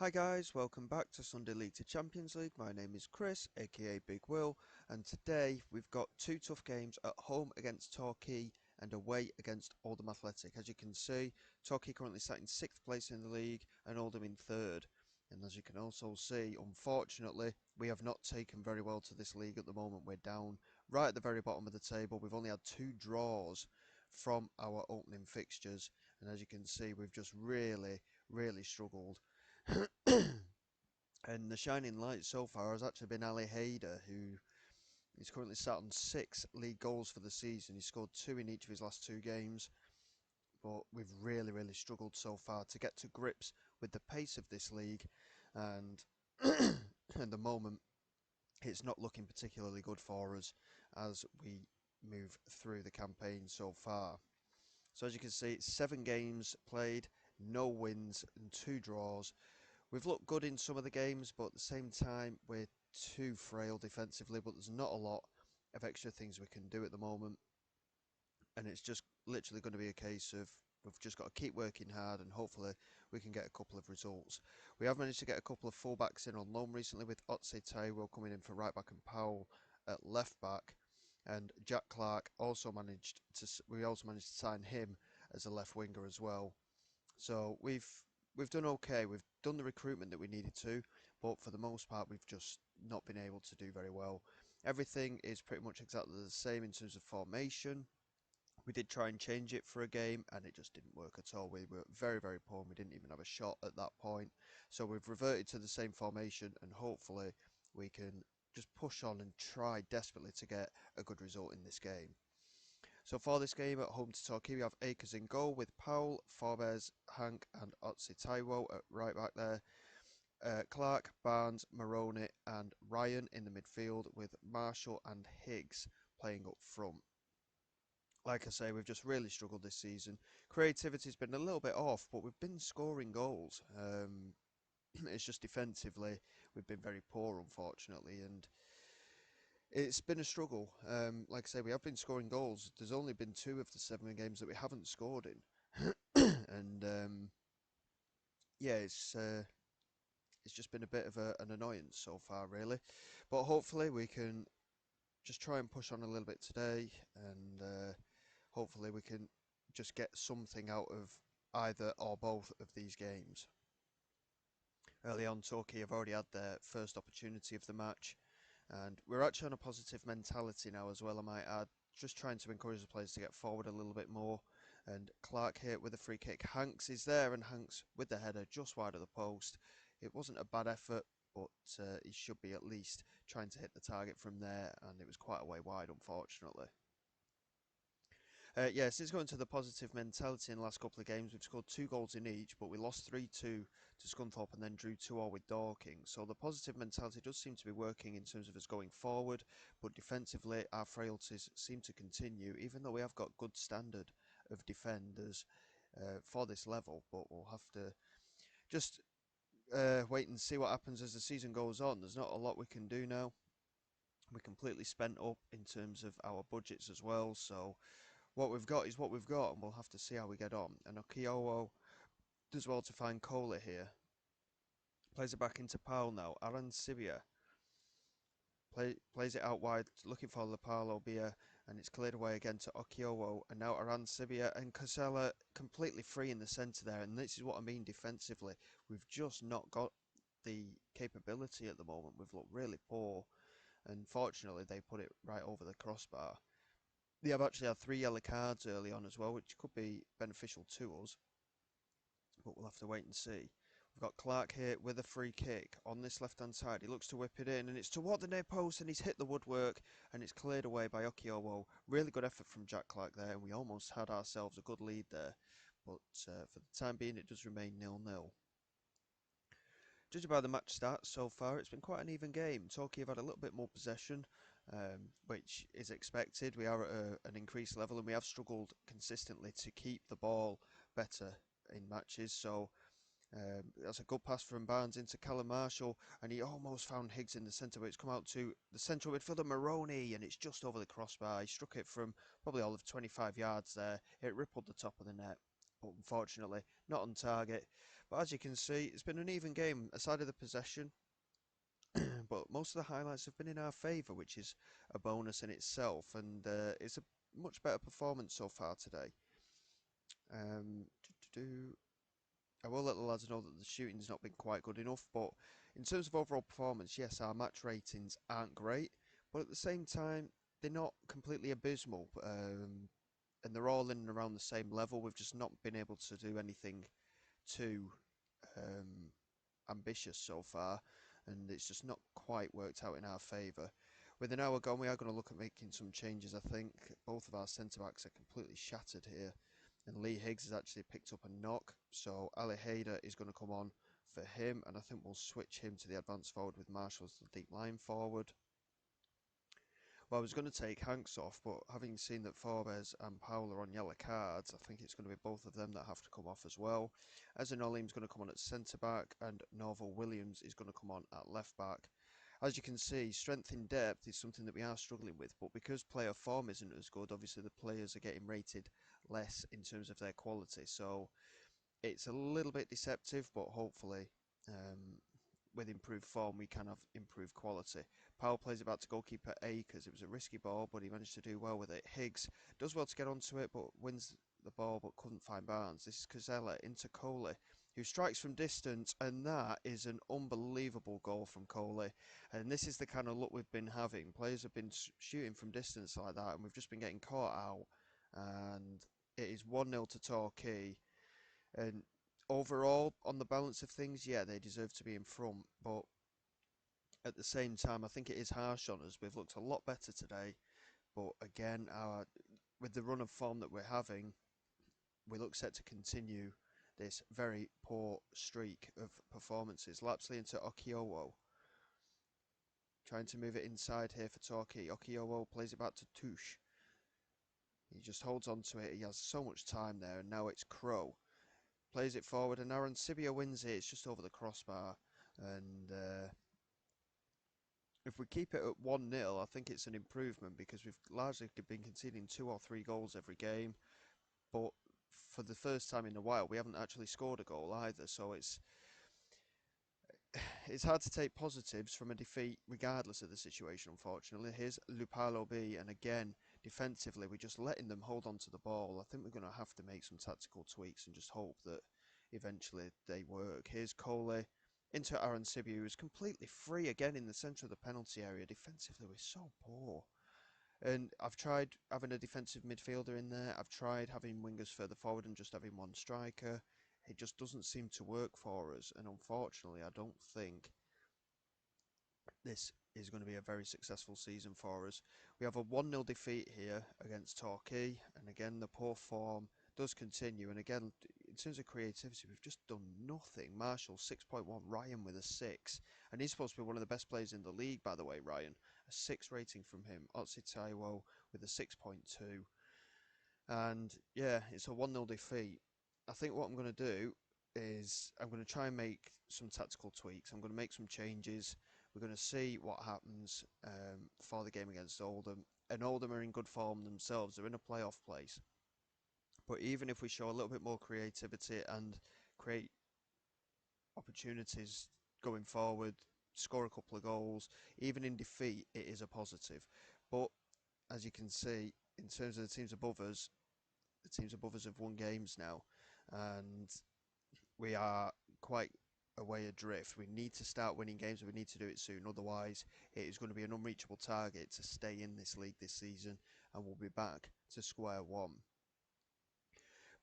Hi guys, welcome back to Sunday League to Champions League. My name is Chris, aka Big Will, and today we've got two tough games at home against Torquay and away against Oldham Athletic. As you can see, Torquay currently sat in 6th place in the league and Oldham in 3rd. And as you can also see, unfortunately, we have not taken very well to this league at the moment. We're down right at the very bottom of the table. We've only had 2 draws from our opening fixtures, and as you can see, we've just really struggled. And the shining light so far has actually been Ali Haider, who is currently sat on 6 league goals for the season. He scored 2 in each of his last 2 games, but we've really struggled so far to get to grips with the pace of this league, and at the moment it's not looking particularly good for us as we move through the campaign so far. So as you can see, 7 games played, no wins and 2 draws. We've looked good in some of the games, but at the same time, we're too frail defensively, but there's not a lot of extra things we can do at the moment. And it's just literally going to be a case of we've just got to keep working hard and hopefully we can get a couple of results. We have managed to get a couple of fullbacks in on loan recently, with Otse Taiwo coming in for right back and Powell at left back. And Jack Clark we also managed to sign him as a left winger as well. So we've done okay. We've done the recruitment that we needed to, but for the most part, we've just not been able to do very well. Everything is pretty much exactly the same in terms of formation. We did try and change it for a game, and it just didn't work at all. We were very poor, and we didn't even have a shot at that point. So we've reverted to the same formation, and hopefully we can just push on and try desperately to get a good result in this game. So for this game at home to Torquay, we have Akers in goal with Powell, Forbes, Hank and Otsi Taiwo at right back there. Clark, Barnes, Maroney and Ryan in the midfield, with Marshall and Higgs playing up front. Like I say, we've just really struggled this season. Creativity's been a little bit off, but we've been scoring goals. It's just defensively, we've been very poor, unfortunately, and it's been a struggle. Like I say, we have been scoring goals. There's only been 2 of the 7 games that we haven't scored in, and yeah, it's just been a bit of an annoyance so far, really. But hopefully we can just try and push on a little bit today, and hopefully we can just get something out of either or both of these games. Early on, Torquay have already had their first opportunity of the match, and we're actually on a positive mentality now as well, I might add. Just trying to encourage the players to get forward a little bit more. And Clark here with a free kick. Hanks is there, and Hanks with the header just wide of the post. It wasn't a bad effort, but he should be at least trying to hit the target from there, and it was quite a way wide, unfortunately. Yes, it's going to the positive mentality in the last couple of games. We've scored 2 goals in each, but we lost 3-2 to Scunthorpe and then drew 2-2 with Dorking. So the positive mentality does seem to be working in terms of us going forward, but defensively our frailties seem to continue, even though we have got good standard of defenders for this level. But we'll have to just wait and see what happens as the season goes on. There's not a lot we can do now. We're completely spent up in terms of our budgets as well, so what we've got is what we've got, and we'll have to see how we get on. And Okiowo does well to find Kohler here. Plays it back into Powell now. Arancibia plays it out wide, looking for Lapalo Bia, and it's cleared away again to Okiowo. And now Arancibia and Casella completely free in the centre there. And this is what I mean defensively. We've just not got the capability at the moment. We've looked really poor. And fortunately, they put it right over the crossbar. They have actually had 3 yellow cards early on as well, which could be beneficial to us, but we'll have to wait and see. We've got Clark here with a free kick on this left-hand side. He looks to whip it in, and it's toward the near post, and he's hit the woodwork, and it's cleared away by Okiowo. Really good effort from Jack Clark there, and we almost had ourselves a good lead there, but for the time being, it does remain 0-0. Judging by the match stats so far, it's been quite an even game. Torquay have had a little bit more possession, which is expected. We are at an increased level, and we have struggled consistently to keep the ball better in matches. So that's a good pass from Barnes into Callum Marshall, and he almost found Higgs in the centre, but it's come out to the central midfielder Maroney, and it's just over the crossbar. He struck it from probably all of 25 yards there. It rippled the top of the net. but unfortunately not on target. But as you can see, it's been an even game aside of the possession, but most of the highlights have been in our favour, which is a bonus in itself, and it's a much better performance so far today. Um, I will let the lads know that the shooting's not been quite good enough, but in terms of overall performance, yes, our match ratings aren't great, but at the same time, they're not completely abysmal, and they're all in and around the same level. We've just not been able to do anything too um, ambitious so far, and it's just not quite worked out in our favour. With an hour gone, we are going to look at making some changes. I think both of our centre backs are completely shattered here, and Lee Higgs has actually picked up a knock, so Ali Hayder is going to come on for him, and I think we'll switch him to the advanced forward with Marshall as the deep line forward. Well, I was going to take Hanks off, but having seen that Forbes and Powell are on yellow cards, I think it's going to be both of them that have to come off as well. As in Olim's going to come on at centre back, and Norval Williams is going to come on at left back. As you can see, strength in depth is something that we are struggling with, but because player form isn't as good, obviously the players are getting rated less in terms of their quality. So it's a little bit deceptive, but hopefully with improved form we can have improved quality. Powell plays it back to goalkeeper Akers. It was a risky ball, but he managed to do well with it. Higgs does well to get onto it, but wins the ball, but couldn't find Barnes. This is Cazella into Coley, who strikes from distance, and that is an unbelievable goal from Coley. And this is the kind of luck we've been having. Players have been shooting from distance like that, and we've just been getting caught out. And it is 1-0 to Torquay. And overall, on the balance of things, yeah, they deserve to be in front, but at the same time, I think it is harsh on us. We've looked a lot better today, but again, with the run of form that we're having, we look set to continue this very poor streak of performances. Lapsley into Okiowo, trying to move it inside here for Torquay. Okiowo plays it back to Touche. He just holds on to it. He has so much time there, and now it's Crow. Plays it forward, and Aaron Sibia wins it. It's just over the crossbar, and if we keep it at 1-0, I think it's an improvement because we've largely been conceding 2 or 3 goals every game. But for the first time in a while, we haven't actually scored a goal either. So it's hard to take positives from a defeat, regardless of the situation, unfortunately. Here's Lupalo B, and again, defensively, we're just letting them hold on to the ball. I think we're going to have to make some tactical tweaks and just hope that eventually they work. Here's Coley into Aaron Sibiu, who's completely free again in the centre of the penalty area. Defensively, we're so poor. And I've tried having a defensive midfielder in there. I've tried having wingers further forward and just having one striker. It just doesn't seem to work for us. And unfortunately, I don't think this is going to be a very successful season for us. We have a 1-0 defeat here against Torquay. And again, the poor form does continue. And again, in terms of creativity, we've just done nothing. Marshall, 6.1. Ryan with a 6. And he's supposed to be one of the best players in the league, by the way, Ryan. A 6 rating from him. Otsi Taiwo with a 6.2. And yeah, it's a 1-0 defeat. I think what I'm going to do is I'm going to try and make some tactical tweaks. I'm going to make some changes. We're going to see what happens for the game against Oldham. And Oldham are in good form themselves. They're in a playoff place. But even if we show a little bit more creativity and create opportunities going forward, score a couple of goals, even in defeat, it is a positive. But as you can see, in terms of the teams above us, the teams above us have won games now, and we are quite away adrift. We need to start winning games, and we need to do it soon. Otherwise, it is going to be an unreachable target to stay in this league this season, and we'll be back to square one.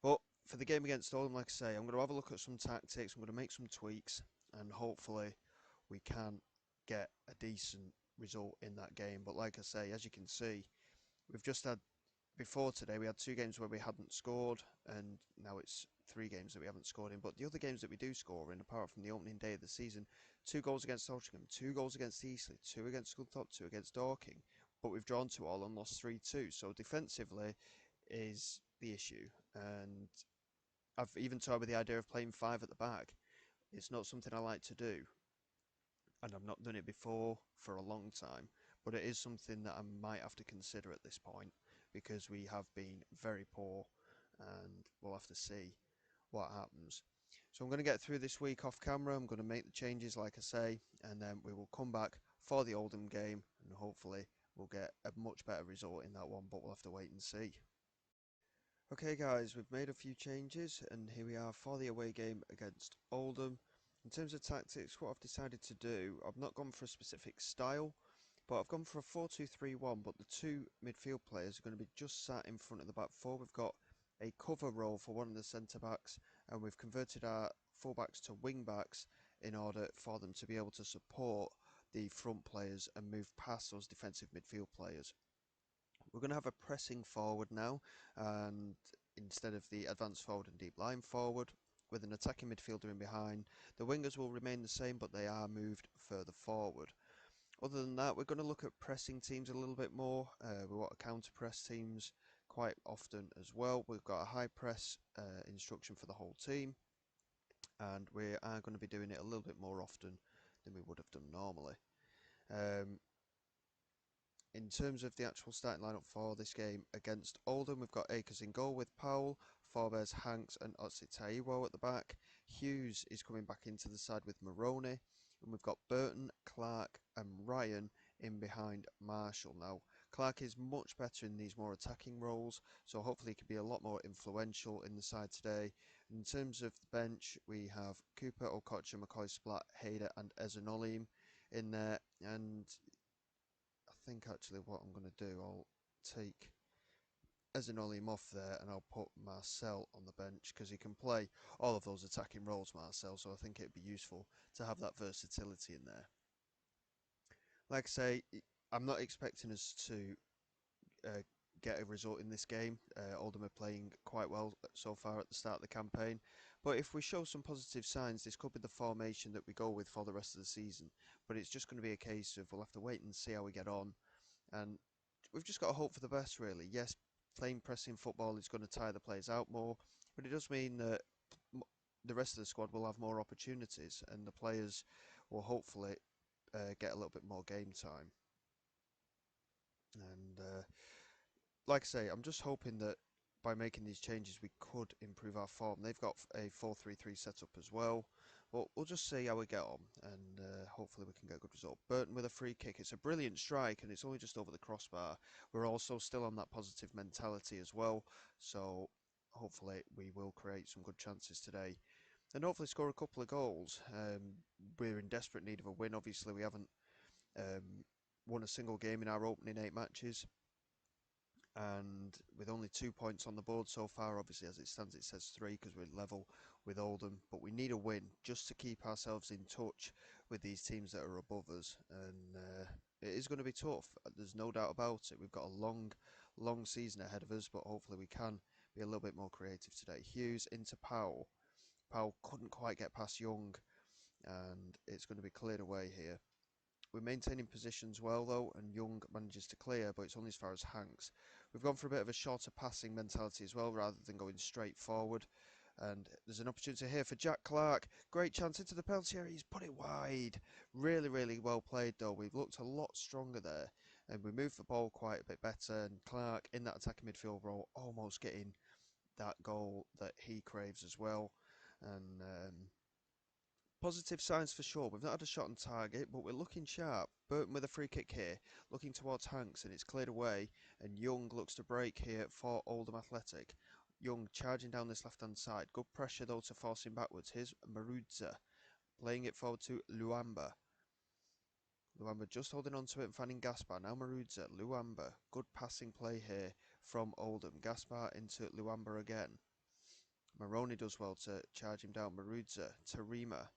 But for the game against Oldham, like I say, I'm going to have a look at some tactics. I'm going to make some tweaks, and hopefully we can get a decent result in that game. But like I say, as you can see, we've just had, before today, we had 2 games where we hadn't scored, and now it's 3 games that we haven't scored in. But the other games that we do score in, apart from the opening day of the season, 2 goals against Altrincham, 2 goals against Eastleigh, 2 against Scunthorpe, 2 against Dorking. But we've drawn 2 all and lost 3-2. So defensively is the issue. And I've even toyed with the idea of playing 5 at the back. It's not something I like to do, and I've not done it before for a long time, but it is something that I might have to consider at this point because we have been very poor, and we'll have to see what happens. So I'm going to get through this week off camera. I'm going to make the changes, like I say, and then we will come back for the Oldham game, and hopefully we'll get a much better result in that one, but we'll have to wait and see. Okay guys, we've made a few changes and here we are for the away game against Oldham. In terms of tactics, what I've decided to do, I've not gone for a specific style, but I've gone for a 4-2-3-1, but the two midfield players are going to be just sat in front of the back four. We've got a cover role for one of the centre backs and we've converted our full backs to wing backs in order for them to be able to support the front players and move past those defensive midfield players. We're going to have a pressing forward now, and instead of the advanced forward and deep line forward, with an attacking midfielder in behind, the wingers will remain the same, but they are moved further forward. Other than that, we're going to look at pressing teams a little bit more. We want to counter press teams quite often as well. We've got a high press instruction for the whole team, and we are going to be doing it a little bit more often than we would have done normally. In terms of the actual starting lineup for this game against Oldham, we've got Akers in goal with Powell, Forbes, Hanks and Otsitaiwo at the back. Hughes is coming back into the side with Maroney. And we've got Burton, Clark and Ryan in behind Marshall. Now, Clark is much better in these more attacking roles, so hopefully he can be a lot more influential in the side today. In terms of the bench, we have Cooper, Okocha, McCoy, Splat, Hayder and Ezanolim in there. And I think actually what I'm going to do, I'll take Ezanolim off there and I'll put Marcel on the bench because he can play all of those attacking roles, Marcel, so I think it'd be useful to have that versatility in there. Like I say, I'm not expecting us to uh, get a result in this game. Oldham are playing quite well so far at the start of the campaign, but if we show some positive signs, this could be the formation that we go with for the rest of the season. But it's just going to be a case of we'll have to wait and see how we get on, and we've just got to hope for the best, really. Yes, playing pressing football is going to tire the players out more, but it does mean that the rest of the squad will have more opportunities, and the players will hopefully get a little bit more game time. And like I say, I'm just hoping that by making these changes we could improve our form. They've got a 4-3-3 setup as well, but we'll just see how we get on, and hopefully we can get a good result. Burton with a free kick. It's a brilliant strike and it's only just over the crossbar. We're also still on that positive mentality as well, so hopefully we will create some good chances today and hopefully score a couple of goals. We're in desperate need of a win. Obviously we haven't won a single game in our opening 8 matches, and with only 2 points on the board so far. Obviously as it stands it says 3 because we're level with Oldham, but we need a win just to keep ourselves in touch with these teams that are above us, and it is going to be tough, there's no doubt about it. We've got a long season ahead of us, but hopefully we can be a little bit more creative today. Hughes into Powell. Powell couldn't quite get past Young, and it's going to be cleared away here. We're maintaining positions well though, and Young manages to clear, but it's only as far as Hanks. We've gone for a bit of a shorter passing mentality as well, rather than going straight forward. And there's an opportunity here for Jack Clark. Great chance into the penalty area. He's put it wide. Really well played though. We've looked a lot stronger there, and we moved the ball quite a bit better. And Clark in that attacking midfield role, almost getting that goal that he craves as well. And positive signs for sure. We've not had a shot on target, but we're looking sharp. Burton with a free kick here, looking towards Hanks, and it's cleared away. And Young looks to break here for Oldham Athletic. Young charging down this left-hand side. Good pressure though to force him backwards. Here's Marudza playing it forward to Luamba. Luamba just holding on to it and finding Gaspar. Now Marudza, Luamba. Good passing play here from Oldham. Gaspar into Luamba again. Maroney does well to charge him down. Marudza, Tarima.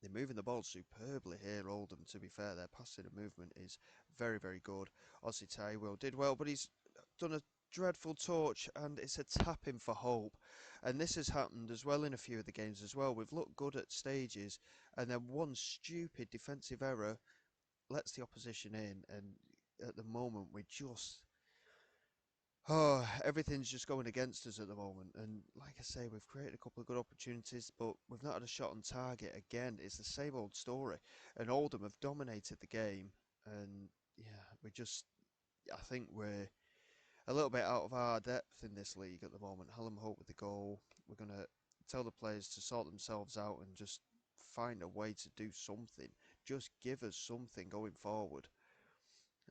They're moving the ball superbly here, Oldham, to be fair. Their passing and movement is very good. Otsitaiwo did well, but he's done a dreadful touch, and it's a tap-in for hope. And this has happened as well in a few of the games as well. We've looked good at stages, and then one stupid defensive error lets the opposition in, and at the moment we just... Oh, everything's just going against us at the moment, and like I say, we've created a couple of good opportunities, but we've not had a shot on target. Again, it's the same old story, and Oldham have dominated the game, and yeah, I think we're a little bit out of our depth in this league at the moment. Hallam Hope with the goal. We're going to tell the players to sort themselves out and just find a way to do something. Just give us something going forward.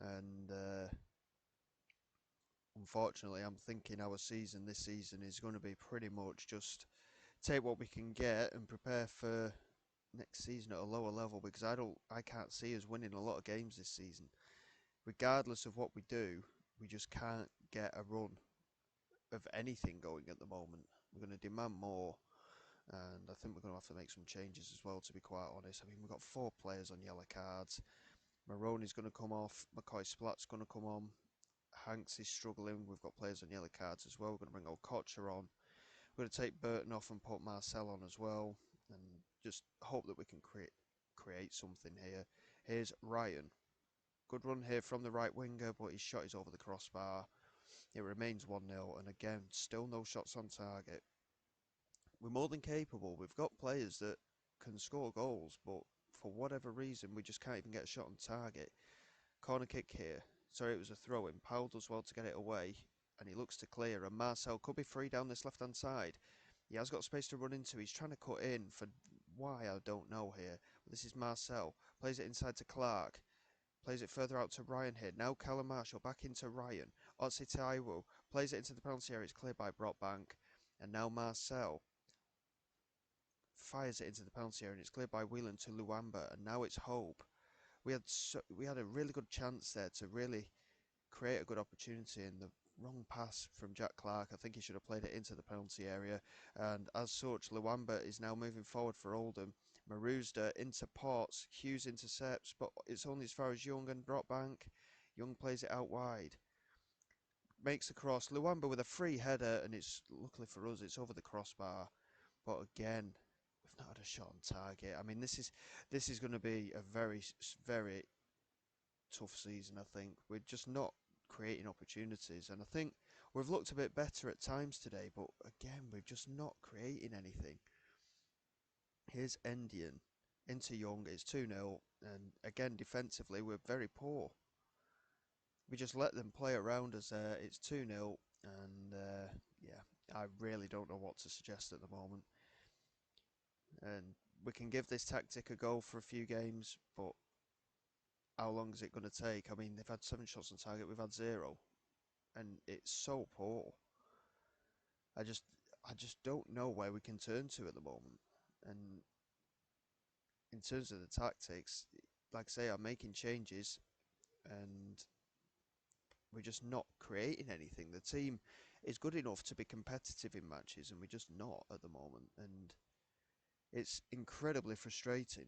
And unfortunately, I'm thinking our season this season is going to be pretty much just take what we can get and prepare for next season at a lower level, because I can't see us winning a lot of games this season. Regardless of what we do, we just can't get a run of anything going at the moment. We're going to demand more, and I think we're going to have to make some changes as well, to be quite honest. I mean, we've got 4 players on yellow cards. Maroney's going to come off, McCoy Splat's going to come on, Hanks is struggling, we've got players on yellow cards as well. We're going to bring Okocha on. We're going to take Burton off and put Marcel on as well, and just hope that we can create something here. Here's Ryan. Good run here from the right winger, but his shot is over the crossbar. It remains 1-0, and again, still no shots on target. We're more than capable. We've got players that can score goals, but for whatever reason, we just can't even get a shot on target. Corner kick here. Sorry, it was a throw-in. Powell does well to get it away, and he looks to clear, and Marcel could be free down this left-hand side. He has got space to run into. He's trying to cut in for why, I don't know here. But this is Marcel. Plays it inside to Clark. Plays it further out to Ryan here. Now Callum Marshall back into Ryan. Otsi Taiwo plays it into the penalty area. It's cleared by Brockbank. And now Marcel fires it into the penalty area, and it's cleared by Whelan to Luamba. And now it's Hope. We had a really good chance there to really create a good opportunity, in the wrong pass from Jack Clark. I think he should have played it into the penalty area, and as such, Luamba is now moving forward for Oldham. Maruzda into Potts, Hughes intercepts, but it's only as far as Young and Brockbank. Young plays it out wide, makes the cross. Luamba with a free header, and it's luckily for us, it's over the crossbar. But again, we've not had a shot on target. I mean, this is going to be a very, very tough season, I think. We're just not creating opportunities, and I think we've looked a bit better at times today, but again, we're just not creating anything. Here's Endian into Young. It's 2-0, and again, defensively, we're very poor. We just let them play around us there. It's 2-0, and yeah, I really don't know what to suggest at the moment. And we can give this tactic a go for a few games, but how long is it going to take? I mean, they've had 7 shots on target, we've had 0, and it's so poor. I just don't know where we can turn to at the moment. And in terms of the tactics, like I say, I'm making changes, and we're just not creating anything. The team is good enough to be competitive in matches, and we're just not at the moment. And it's incredibly frustrating,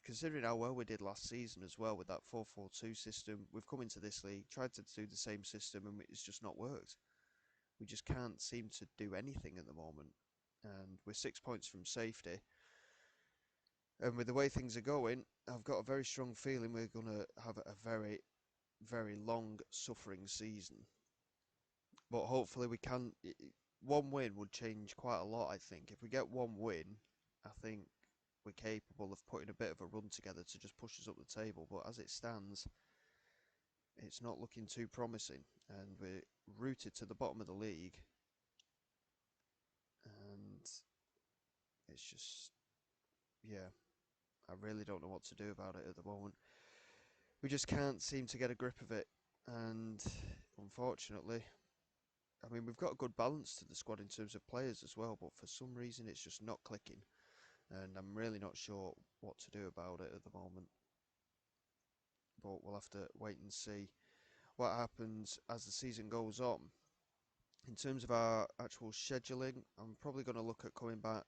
considering how well we did last season as well with that 4-4-2 system. We've come into this league, tried to do the same system, and it's just not worked. We just can't seem to do anything at the moment, and we're 6 points from safety. And with the way things are going, I've got a very strong feeling we're going to have a very, very long suffering season. But hopefully we can. One win would change quite a lot, I think. If we get one win, I think we're capable of putting a bit of a run together to just push us up the table. But as it stands, it's not looking too promising, and we're rooted to the bottom of the league. And it's just, yeah, I really don't know what to do about it at the moment. We just can't seem to get a grip of it, and unfortunately, I mean, we've got a good balance to the squad in terms of players as well, but for some reason it's just not clicking, and I'm really not sure what to do about it at the moment. But we'll have to wait and see what happens as the season goes on. In terms of our actual scheduling, I'm probably going to look at coming back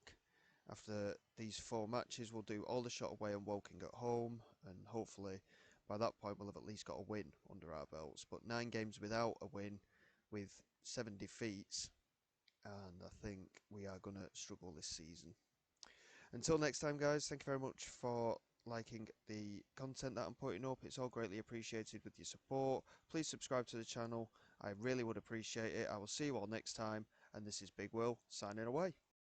after these 4 matches. We'll do Aldershot away and Woking at home, and hopefully by that point we'll have at least got a win under our belts. But 9 games without a win, with 7 defeats, and I think we are going to struggle this season. Until next time, guys, thank you very much for liking the content that I'm putting up. It's all greatly appreciated with your support. Please subscribe to the channel. I really would appreciate it. I will see you all next time, and this is Big Will signing away.